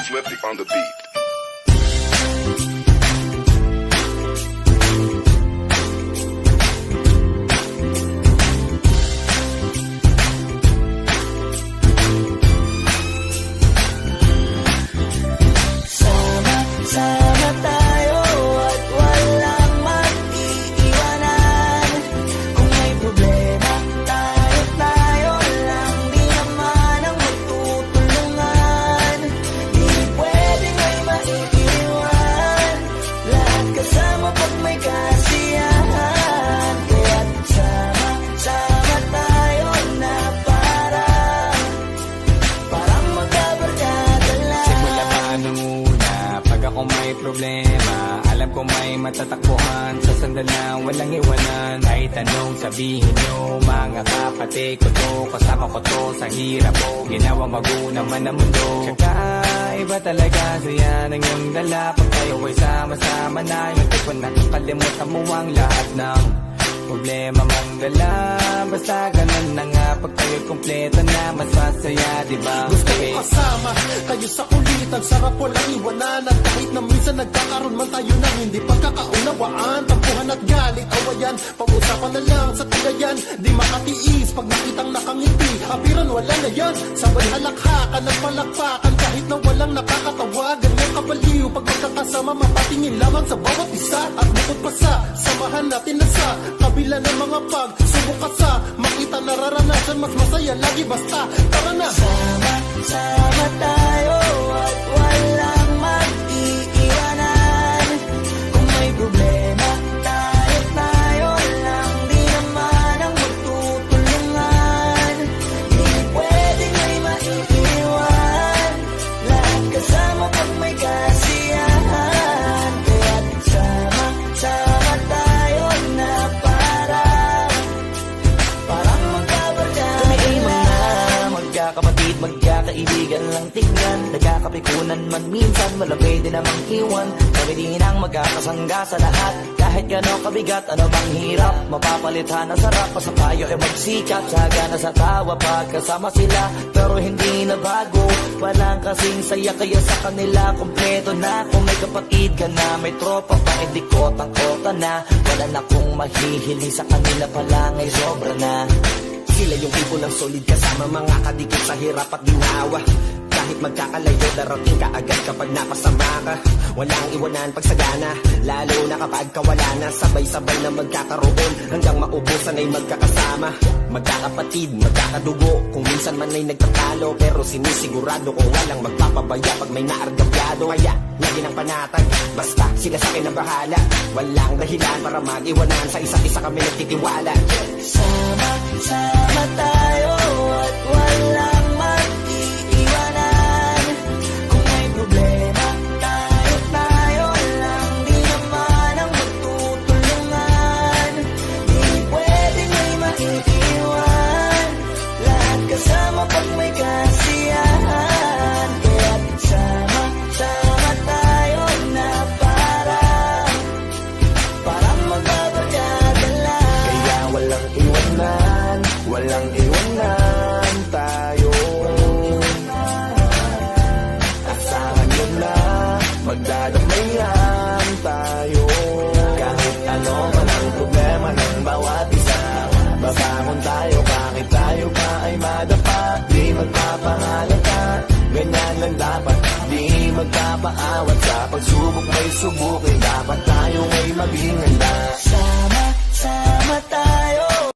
Swifty on the beat. Sama tayo at walang mag-iiwanan. Kung may problema, tayo lang. Di naman ang magtutulungan. Di pwedeng may maiiwan. Lahat kasama pag may kasiyahan. Kaya't sama tayo na parang magkabarkada lang. Simula pa nung una, pag ako may problema, alam ko may matatakbuhan. Sa sandal lang, walang iwanan. Kahit anong sabihin nyo, mga kapatid ko to, kasama ko to sa hirap ko, ginawa magunang man ang mundo. Tsaka iba talaga saya ng iyong dala. Pag tayo ay sama-sama na, yung tipo nakakalimutan mo ang lahat ng problema mang dala. Basta ganun na nga, pag tayo'y kumpleto na, mas masaya, diba? Gusto ko kasama kayo sa kulitan, sarap walang iwanan. At kahit na minsan nagkakaroon man tayo ng hindi pagkakaunawaan, tampuhan at galit, awayan, pag-usapan na lang sa tagayan. Di makatiis pag nakitang nakangiti, apiran wala na yan. Sabay halakhakan at palakpakan, kahit na walang nakakatawa. Ganyan kabaliw pag magkakasama, mapatingin lamang sa bawat isa. At bukod pa sa samahan natin na sa kabila ng mga pagsubok ka sa makita nararanasan, mas masaya lagi basta tara na. Sama tayo at walang mag-iiwanan. Kung may problema, tayo lang. Di naman ang magtutulungan. Di pwedeng may maiiwan. Lahat kasama pag may kasiyahan. Kaya't sama tayo na parang magkabarkada lang. Magkakapatid, magkakaibigan lang tingnan. Nagkakapikunan man minsan, malapit din namang iwan. Kami din ang magkakasangga sa lahat. Kahit gano'ng kabigat, ano bang hirap, mapapalitan ang sarap. Pa sa tayo ay magsikat, saga na sa tawa pagkasama sila. Pero hindi na bago, walang kasing saya. Kaya sa kanila kompleto na. Kung may kapatid ka na, may tropa pa, hindi kotang-kota na. Wala na kong mahihili sa kanila pa lang ay sobra na. Sila yung tipo ng solid kasama, mga kadikit sa hirap at ginawa. Kahit magkakalayo, darating ka agad kapag napasama ka. Walang iwanan pag sagana, lalo na kapag kawala na. Sabay-sabay na magkakaroon, hanggang maubusan ay magkakasama. Magkakapatid, magkakadugo, kung minsan man ay nagtatalo. Pero sinisigurado kung walang magpapabaya pag may naargabyado. Kaya, lagi ng panatag, basta sila sa akin ang bahala. Walang dahilan para mag-iwanan, sa isa't isa kami nagtitiwala. Sama tayo at walang mag-iiwanan. Kung may problema, tayo lang. Di naman ang magtutulungan. Di pwedeng may maiiwan. Lahat kasama pag may kasiyahan. Kaya't sama tayo na parang magbabarkada lang. Kaya walang iwanan, walang iwanan tayo. Asahan nyo na, magdadamayan tayo. Kahit ano man ang problema ng bawat isa, babangon tayo kahit tayo pa ay madapa. Di magpapahalata, ganyan lang dapat. Di magpapaawat sa pagsubok may subukin. Dapat tayo ay maging handa.